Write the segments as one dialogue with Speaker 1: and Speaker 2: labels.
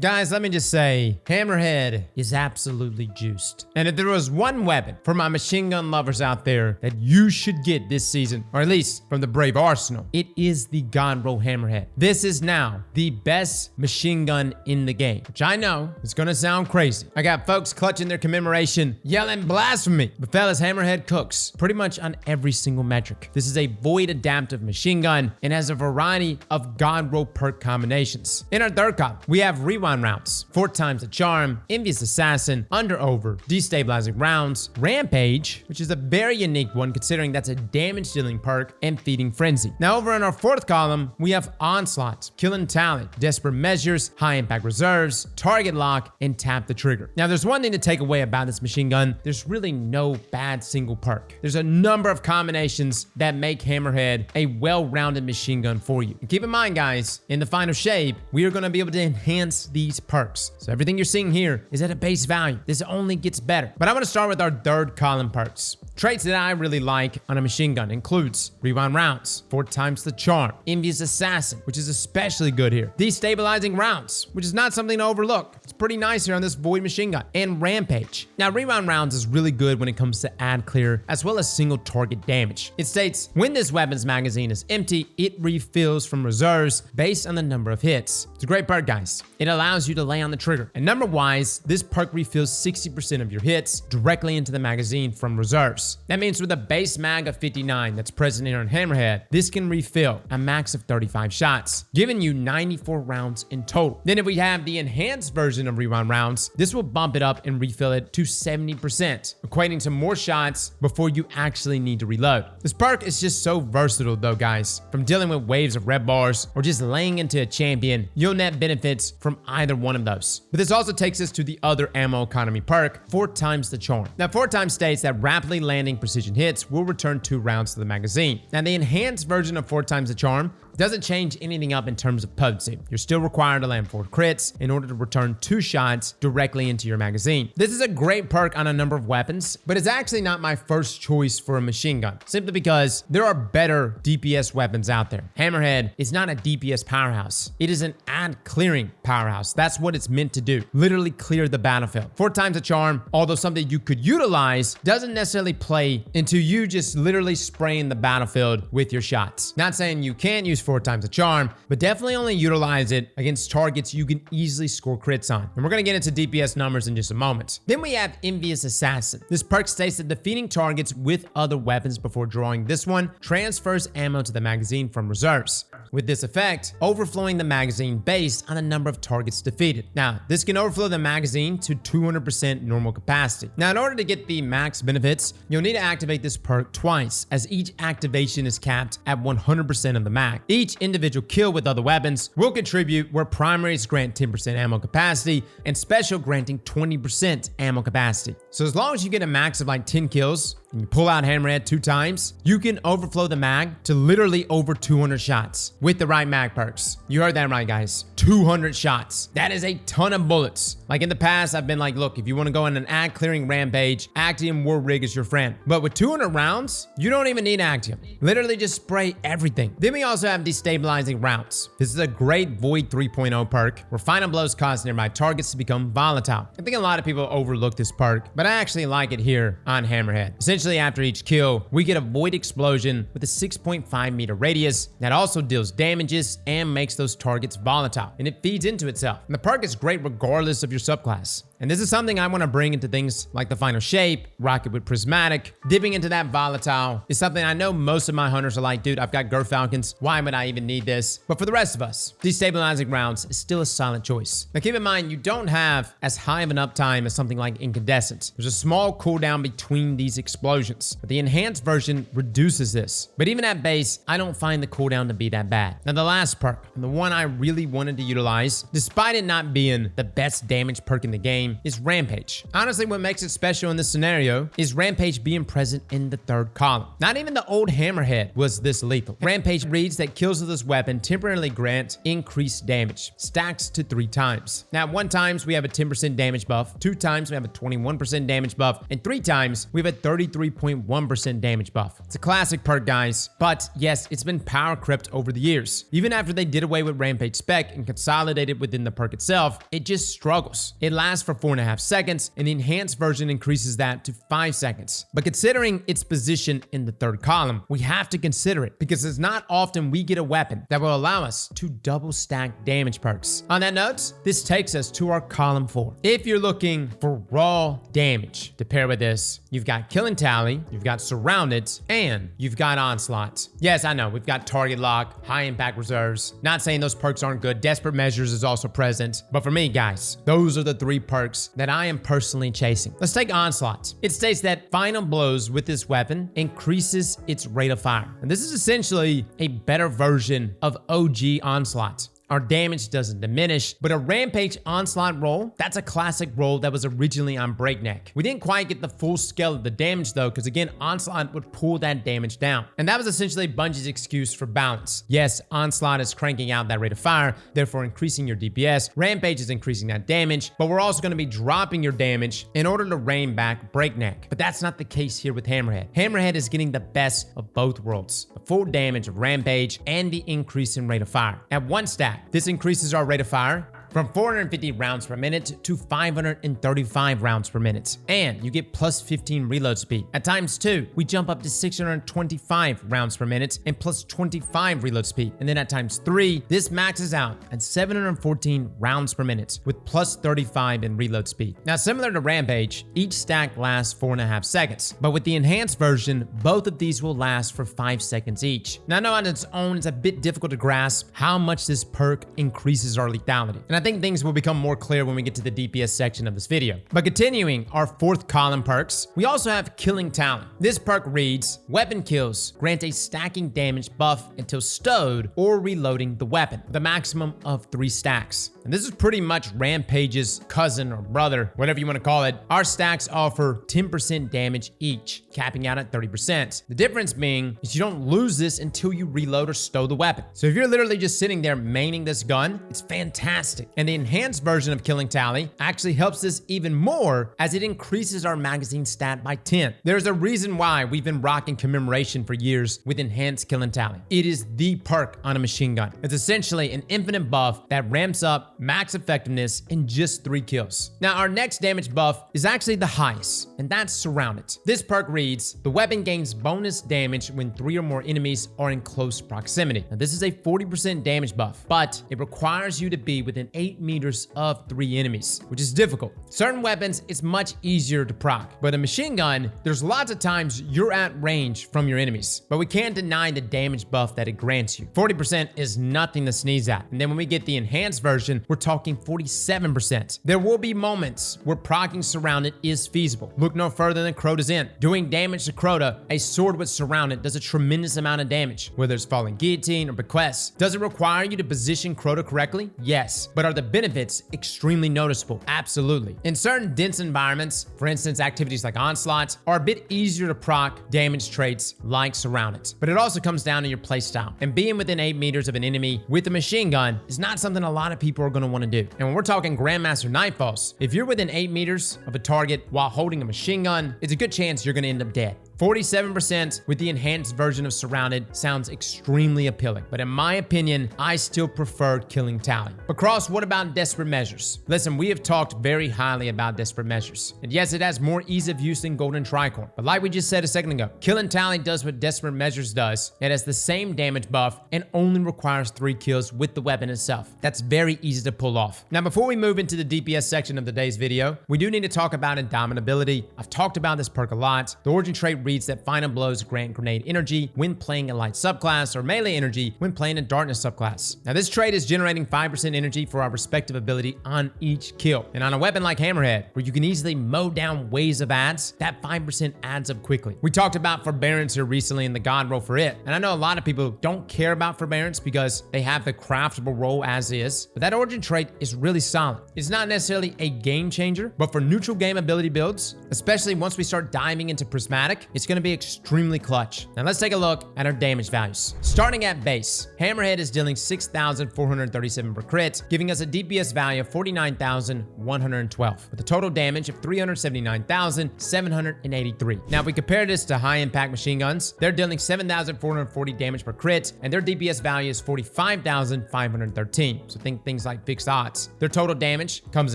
Speaker 1: Guys, let me just say, Hammerhead is absolutely juiced. And if there was one weapon for my machine gun lovers out there that you should get this season, or at least from the Brave Arsenal, it is the God Roll Hammerhead. This is now the best machine gun in the game, which I know is gonna sound crazy. I got folks clutching their commemoration, yelling blasphemy. But fellas, Hammerhead cooks pretty much on every single metric. This is a void adaptive machine gun and has a variety of God Roll perk combinations. In our third column, we have rewind rounds, 4 times the charm, envious assassin, under over, destabilizing rounds, rampage, which is a very unique one considering that's a damage dealing perk, and feeding frenzy. Now over in our fourth column, we have onslaught, kill and tally, desperate measures, high impact reserves, target lock, and tap the trigger. Now there's one thing to take away about this machine gun. There's really no bad single perk. There's a number of combinations that make Hammerhead a well-rounded machine gun for you. And keep in mind, guys, in the final shape, we are going to be able to enhance these perks. So everything you're seeing here is at a base value. This only gets better. But I'm going to start with our third column perks. Traits that I really like on a machine gun includes rewind rounds, 4 times the charm, envious assassin, which is especially good here, destabilizing rounds, which is not something to overlook. It's pretty nice here on this void machine gun, and rampage. Now rewind rounds is really good when it comes to ad clear as well as single target damage. It states when this weapon's magazine is empty, it refills from reserves based on the number of hits. It's a great perk, guys. It allows you to lay on the trigger, and number wise, this perk refills 60% of your hits directly into the magazine from reserves. That means with a base mag of 59 that's present here on Hammerhead, this can refill a max of 35 shots, giving you 94 rounds in total. Then if we have the enhanced version of rewind rounds, this will bump it up and refill it to 70%, equating to more shots before you actually need to reload. This perk is just so versatile though, guys. From dealing with waves of red bars or just laying into a champion, you'll net benefits from either one of those. But this also takes us to the other ammo economy perk, 4 times the charm. Now 4 times states that rapidly landing precision hits will return 2 rounds to the magazine. Now the enhanced version of 4 times the charm doesn't change anything up in terms of potency. You're still required to land 4 crits in order to return 2 shots directly into your magazine. This is a great perk on a number of weapons, but it's actually not my first choice for a machine gun, simply because there are better DPS weapons out there. Hammerhead is not a DPS powerhouse. It is an ad clearing powerhouse. That's what it's meant to do. Literally clear the battlefield. 4 times the charm, although something you could utilize, doesn't necessarily play into you just literally spraying the battlefield with your shots. Not saying you can't use 4 times the charm, but definitely only utilize it against targets you can easily score crits on. And we're going to get into DPS numbers in just a moment. Then we have envious assassin. This perk states that defeating targets with other weapons before drawing this one transfers ammo to the magazine from reserves. With this effect, overflowing the magazine based on the number of targets defeated. Now, this can overflow the magazine to 200% normal capacity. Now, in order to get the max benefits, you'll need to activate this perk twice, as each activation is capped at 100% of the mag. Each individual kill with other weapons will contribute, where primaries grant 10% ammo capacity and special granting 20% ammo capacity. So as long as you get a max of like 10 kills, and you pull out Hammerhead 2 times, you can overflow the mag to literally over 200 shots with the right mag perks. You heard that right, guys. 200 shots. That is a ton of bullets. Like in the past, I've been like, look, if you want to go on an ad clearing rampage, Actium War Rig is your friend. But with 200 rounds, you don't even need Actium. Literally just spray everything. Then we also have destabilizing rounds. This is a great Void 3.0 perk where final blows cause nearby targets to become volatile. I think a lot of people overlook this perk, but I actually like it here on Hammerhead. Essentially, after each kill, we get a void explosion with a 6.5 meter radius that also deals damages and makes those targets volatile, and it feeds into itself. And the perk is great regardless of your subclass. And this is something I want to bring into things like the final shape, rocket with prismatic. Dipping into that volatile is something I know most of my hunters are like, dude, I've got Falcons. Why would I even need this? But for the rest of us, destabilizing rounds is still a solid choice. Now keep in mind, you don't have as high of an uptime as something like incandescent. There's a small cooldown between these explosions, but the enhanced version reduces this. But even at base, I don't find the cooldown to be that bad. Now the last perk, and the one I really wanted to utilize, despite it not being the best damage perk in the game, is Rampage. Honestly, what makes it special in this scenario is Rampage being present in the third column. Not even the old Hammerhead was this lethal. Rampage reads that kills with this weapon temporarily grant increased damage, stacks to 3 times. Now, 1 times we have a 10% damage buff, 2 times we have a 21% damage buff, and 3 times we have a 33% 33.1% damage buff. It's a classic perk, guys, but yes, it's been power crept over the years. Even after they did away with Rampage spec and consolidated within the perk itself, it just struggles. It lasts for 4.5 seconds, and the enhanced version increases that to 5 seconds. But considering its position in the third column, we have to consider it because it's not often we get a weapon that will allow us to double stack damage perks. On that note, this takes us to our column 4. If you're looking for raw damage to pair with this, you've got Kill and Tally, you've got Surrounded, and you've got Onslaught. Yes, I know, we've got Target Lock, High Impact Reserves. Not saying those perks aren't good. Desperate Measures is also present. But for me, guys, those are the 3 perks that I am personally chasing. Let's take Onslaught. It states that final blows with this weapon increases its rate of fire. And this is essentially a better version of OG Onslaught. Our damage doesn't diminish, but a Rampage Onslaught roll, that's a classic roll that was originally on Breakneck. We didn't quite get the full scale of the damage though, because again, Onslaught would pull that damage down. And that was essentially Bungie's excuse for balance. Yes, Onslaught is cranking out that rate of fire, therefore increasing your DPS. Rampage is increasing that damage, but we're also going to be dropping your damage in order to rein back Breakneck. But that's not the case here with Hammerhead. Hammerhead is getting the best of both worlds, the full damage of Rampage and the increase in rate of fire. At 1 stack, this increases our rate of fire from 450 rounds per minute to 535 rounds per minute. And you get plus 15 reload speed. At times 2, we jump up to 625 rounds per minute and plus 25 reload speed. And then at times 3, this maxes out at 714 rounds per minute with plus 35 in reload speed. Now, similar to Rampage, each stack lasts 4.5 seconds. But with the enhanced version, both of these will last for 5 seconds each. Now, I know on its own, it's a bit difficult to grasp how much this perk increases our lethality. And I think things will become more clear when we get to the DPS section of this video. But continuing our 4th column perks, we also have Killing Tally. This perk reads, weapon kills grant a stacking damage buff until stowed or reloading the weapon, with a maximum of 3 stacks. And this is pretty much Rampage's cousin or brother, whatever you want to call it. Our stacks offer 10% damage each, capping out at 30%. The difference being is you don't lose this until you reload or stow the weapon. So if you're literally just sitting there maining this gun, it's fantastic. And the enhanced version of Killing Tally actually helps this even more as it increases our magazine stat by 10. There's a reason why we've been rocking Commemoration for years with enhanced Killing Tally. It is the perk on a machine gun. It's essentially an infinite buff that ramps up max effectiveness in just 3 kills. Now, our next damage buff is actually the highest, and that's Surrounded. This perk reads, the weapon gains bonus damage when 3 or more enemies are in close proximity. Now, this is a 40% damage buff, but it requires you to be within 8 meters of 3 enemies, which is difficult. Certain weapons, it's much easier to proc, but a machine gun, there's lots of times you're at range from your enemies, but we can't deny the damage buff that it grants you. 40% is nothing to sneeze at. And then when we get the enhanced version, we're talking 47%. There will be moments where proccing Surrounded is feasible. Look no further than Crota's End. Doing damage to Crota, a sword with Surrounded does a tremendous amount of damage, whether it's Falling Guillotine or Bequest. Does it require you to position Crota correctly? Yes. But are the benefits extremely noticeable? Absolutely. In certain dense environments, for instance, activities like Onslaught, are a bit easier to proc damage traits like Surrounded. But it also comes down to your playstyle. And being within 8 meters of an enemy with a machine gun is not something a lot of people are going to want to do. And when we're talking Grandmaster Nightfalls, if you're within 8 meters of a target while holding a machine gun, it's a good chance you're going to end up dead. 47% with the enhanced version of Surrounded sounds extremely appealing, but in my opinion, I still prefer Killing Tally. But Cross, what about Desperate Measures? Listen, we have talked very highly about Desperate Measures, and yes, it has more ease of use than Golden Tricorn, but like we just said a second ago, Killing Tally does what Desperate Measures does. It has the same damage buff and only requires 3 kills with the weapon itself. That's very easy to pull off. Now, before we move into the DPS section of today's video, we do need to talk about Indomitability. I've talked about this perk a lot. The origin trait reads that final blows grant grenade energy when playing a light subclass or melee energy when playing a darkness subclass. Now, this trait is generating 5% energy for our respective ability on each kill. And on a weapon like Hammerhead, where you can easily mow down waves of ads, that 5% adds up quickly. We talked about Forbearance here recently in the God roll for it, and I know a lot of people don't care about Forbearance because they have the craftable roll as is, but that origin Sergeant trait is really solid. It's not necessarily a game changer, but for neutral game ability builds, especially once we start diving into Prismatic, it's going to be extremely clutch. Now let's take a look at our damage values. Starting at base, Hammerhead is dealing 6,437 per crit, giving us a DPS value of 49,112, with a total damage of 379,783. Now if we compare this to high impact machine guns, they're dealing 7,440 damage per crit, and their DPS value is 45,513. So think things like fixed odds. Their total damage comes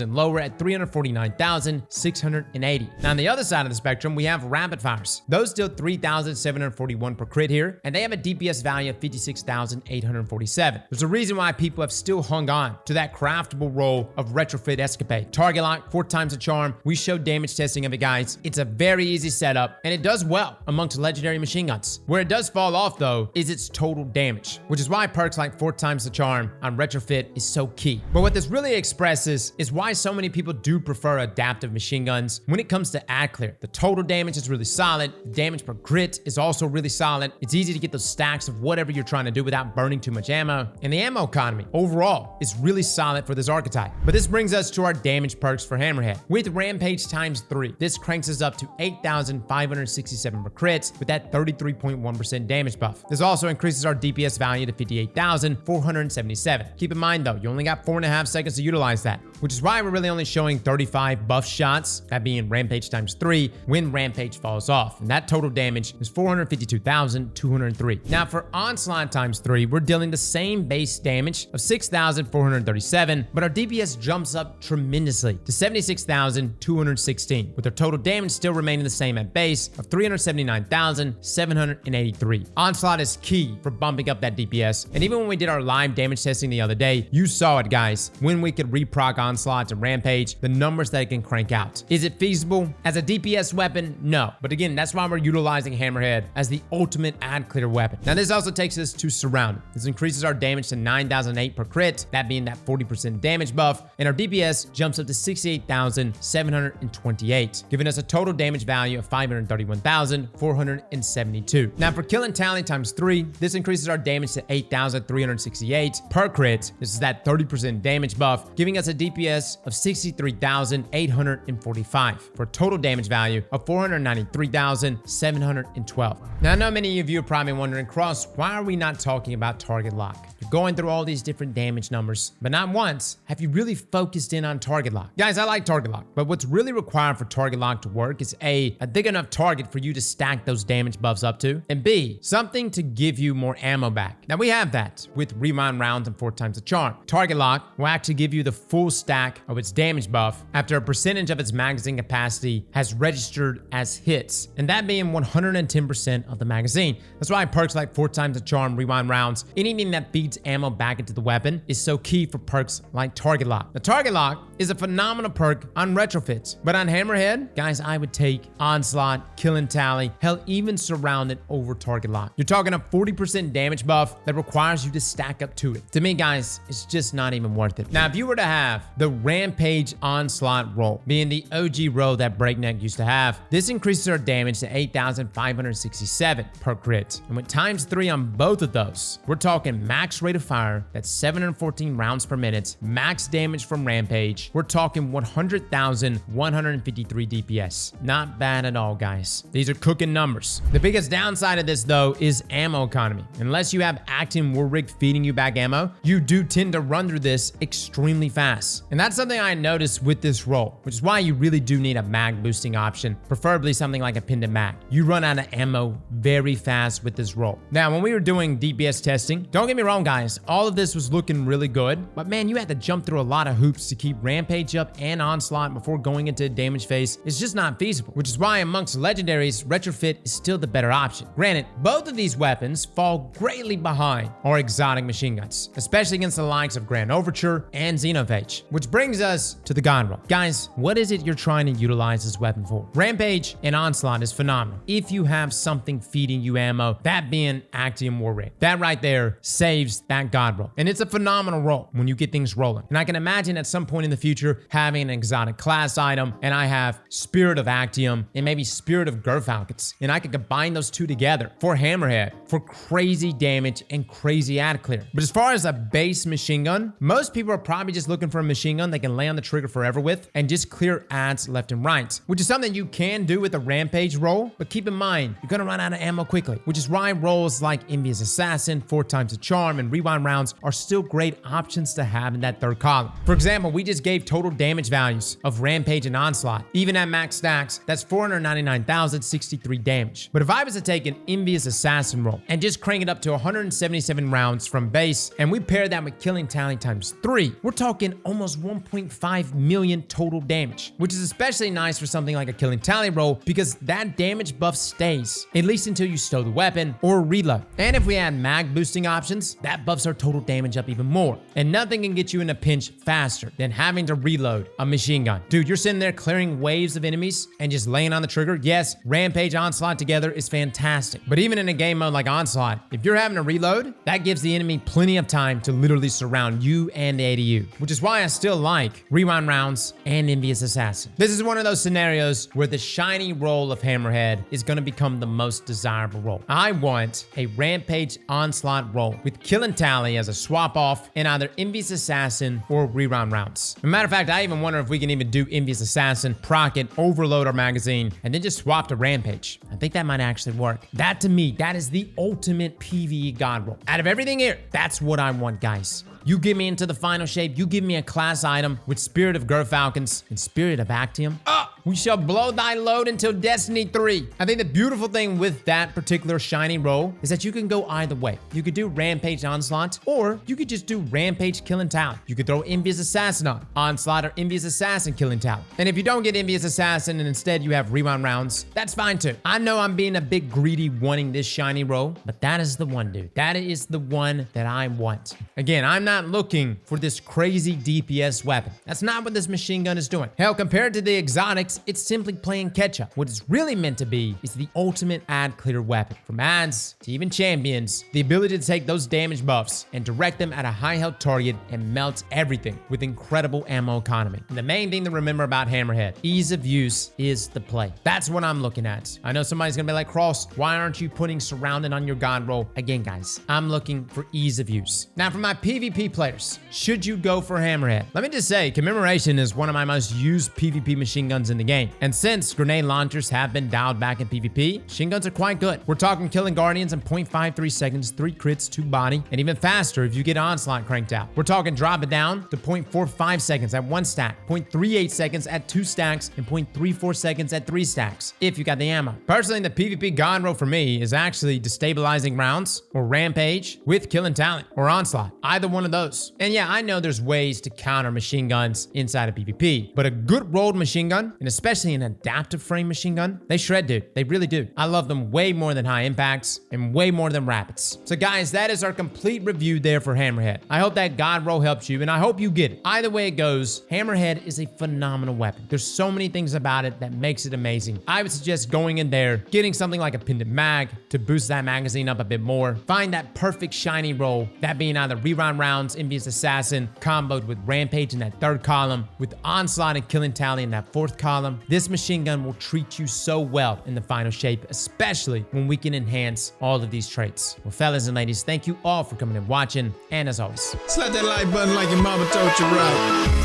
Speaker 1: in lower at 349,680. Now on the other side of the spectrum, we have rapid fires. Those deal 3,741 per crit here, and they have a DPS value of 56,847. There's a reason why people have still hung on to that craftable role of retrofit escapade. Target lock, 4 times the charm. We showed damage testing of it, guys. It's a very easy setup, and it does well amongst legendary machine guns. Where it does fall off though is its total damage, which is why perks like 4 times the charm on retrofit is so key. But what this really expresses is why so many people do prefer adaptive machine guns when it comes to ad clear. The total damage is really solid. The damage per crit is also really solid. It's easy to get those stacks of whatever you're trying to do without burning too much ammo. And the ammo economy overall is really solid for this archetype. But this brings us to our damage perks for Hammerhead. With Rampage times 3, this cranks us up to 8,567 per crit with that 33.1% damage buff. This also increases our DPS value to 58,477. Keep in mind though, you only got 4.5 seconds to utilize that, which is why we're really only showing 35 buff shots, that being Rampage times 3, when Rampage falls off. And that total damage is 452,203. Now for Onslaught times 3, we're dealing the same base damage of 6,437, but our DPS jumps up tremendously to 76,216, with our total damage still remaining the same at base of 379,783. Onslaught is key for bumping up that DPS, and even when we did our live damage testing the other day, you saw it, guys. When we could reproc Onslaught to Rampage, the numbers that it can crank out. Is it feasible as a DPS weapon? No. But again, that's why we're utilizing Hammerhead as the ultimate ad clear weapon. Now this also takes us to Surrounded. This increases our damage to 9,008 per crit, that being that 40% damage buff, and our DPS jumps up to 68,728, giving us a total damage value of 531,472. Now for Kill and Tally times 3, this increases our damage to 8,368 per crit. This is that 30% damage buff, giving us a DPS of 63,845 for a total damage value of 493,712. Now I know many of you are probably wondering, Cross, why are we not talking about target lock? You're going through all these different damage numbers, but not once have you really focused in on target lock. Guys, I like target lock, but what's really required for target lock to work is a big enough target for you to stack those damage buffs up to, and B, something to give you more ammo back. Now we have that with rewind rounds and 4 times the charm. Target lock will actually give you the full stack of its damage buff after a percentage of its magazine capacity has registered as hits, and that being 110% of the magazine. That's why perks like 4 times the charm, rewind rounds, anything that feeds ammo back into the weapon is so key for perks like target lock. The target lock is a phenomenal perk on retrofits, but on Hammerhead, guys, I would take Onslaught, Kill and Tally, hell, even Surrounded over target lock. You're talking a 40% damage buff that requires you to stack up to it. To me, guys, it's just not even worth it. Now, if you were to have the Rampage Onslaught roll, being the OG roll that Breakneck used to have, this increases our damage to 8,567 per crit. And with times 3 on both of those, we're talking max rate of fire, that's 714 rounds per minute, max damage from Rampage. We're talking 100,153 DPS. Not bad at all, guys. These are cooking numbers. The biggest downside of this, though, is ammo economy. Unless you have acting war rig feeding you back ammo, you do tend to run through this extremely fast. And that's something I noticed with this roll, which is why you really do need a mag boosting option, preferably something like a pendant mag. You run out of ammo very fast with this roll. Now, when we were doing DPS testing, don't get me wrong, guys, all of this was looking really good, but man, you had to jump through a lot of hoops to keep Rampage up and Onslaught before going into damage phase. It's just not feasible, which is why amongst legendaries, retrofit is still the better option. Granted, both of these weapons fall greatly behind our exotic machine guns, especially against the likes of Grand Overture and Xenophage, which brings us to the God Roll. Guys, what is it you're trying to utilize this weapon for? Rampage and Onslaught is phenomenal if you have something feeding you ammo, that being Actium War Rig. That right there saves that God Roll, and it's a phenomenal roll when you get things rolling. And I can imagine at some point in the future having an exotic class item, and I have Spirit of Actium and maybe Spirit of Gerfalcons, and I can combine those two together for Hammerhead for crazy damage and crazy ad clear. But as far as a base machine gun, most people are probably just looking for a machine gun they can lay on the trigger forever with and just clear ads left and right, which is something you can do with a Rampage roll, but keep in mind, you're gonna run out of ammo quickly, which is why rolls like Envious Assassin, 4 times the charm, and rewind rounds are still great options to have in that third column. For example, we just gave total damage values of Rampage and Onslaught. Even at max stacks, that's 499,063 damage. But if I was to take an Envious Assassin roll and just crank it up to 177 rounds from base, and we pair that with killing tally times 3, we're talking almost 1.5 million total damage, which is especially nice for something like a killing tally roll because that damage buff stays, at least until you stow the weapon or reload. And if we add mag boosting options, that buffs our total damage up even more. And nothing can get you in a pinch faster than having to reload a machine gun. Dude, you're sitting there clearing waves of enemies and just laying on the trigger. Yes, Rampage Onslaught together is fantastic. But even in a game mode like Onslaught, if you're having to reload, that gives the enemy plenty of time to literally surround you and the ADU, which is why I still like rewind rounds and Envious Assassin. This is one of those scenarios where the shiny roll of Hammerhead is going to become the most desirable roll. I want a Rampage Onslaught roll with kill and tally as a swap off in either Envious Assassin or reround rounds. As a matter of fact, I even wonder if we can even do Envious Assassin, proc it, overload our magazine, and then just swap to Rampage. I think that might actually work. That to me, that is the ultimate PvE god roll. Out of everything here, that's what I want, guys. You get me into the final shape, you give me a class item with Spirit of Gerfalcons and Spirit of Actium. We shall blow thy load until Destiny 3. I think the beautiful thing with that particular shiny roll is that you can go either way. You could do Rampage Onslaught, or you could just do Rampage Kill and Tally. You could throw Envious Assassin on Onslaught or Envious Assassin Kill and Tally. And if you don't get Envious Assassin and instead you have rewind rounds, that's fine too. I know I'm being a bit greedy wanting this shiny roll, but that is the one, dude. That is the one that I want. Again, I'm not looking for this crazy DPS weapon. That's not what this machine gun is doing. Hell, compared to the exotics, it's simply playing catch up. What it's really meant to be is the ultimate ad clear weapon. From ads to even champions, the ability to take those damage buffs and direct them at a high health target and melt everything with incredible ammo economy. And the main thing to remember about Hammerhead, ease of use is the play. That's what I'm looking at. I know somebody's gonna be like, Cross, why aren't you putting surrounded on your god roll? Again, guys, I'm looking for ease of use. Now, for my PvP players, should you go for Hammerhead? Let me just say, Commemoration is one of my most used PvP machine guns in the game. And since grenade launchers have been dialed back in PvP, machine guns are quite good. We're talking killing Guardians in 0.53 seconds, 3 crits, 2 body, and even faster if you get Onslaught cranked out. We're talking drop it down to 0.45 seconds at 1 stack, 0.38 seconds at 2 stacks, and 0.34 seconds at 3 stacks, if you got the ammo. Personally, the PvP god roll for me is actually destabilizing rounds or Rampage with kill and talent or Onslaught, either one of those. And yeah, I know there's ways to counter machine guns inside of PvP, but a good rolled machine gun, and especially an adaptive frame machine gun, they shred, dude. They really do. I love them way more than high impacts and way more than rapids. So guys, that is our complete review there for Hammerhead. I hope that god roll helps you, and I hope you get it. Either way it goes, Hammerhead is a phenomenal weapon. There's so many things about it that makes it amazing. I would suggest going in there, getting something like a pendant mag to boost that magazine up a bit more. Find that perfect shiny roll, that being either reround rounds, Envious Assassin, comboed with Rampage in that third column, with Onslaught and Kill and Tally in that fourth column. This machine gun will treat you so well in the final shape, especially when we can enhance all of these traits. Well, fellas and ladies, thank you all for coming and watching, and as always,
Speaker 2: slap that like button like your mama told you right.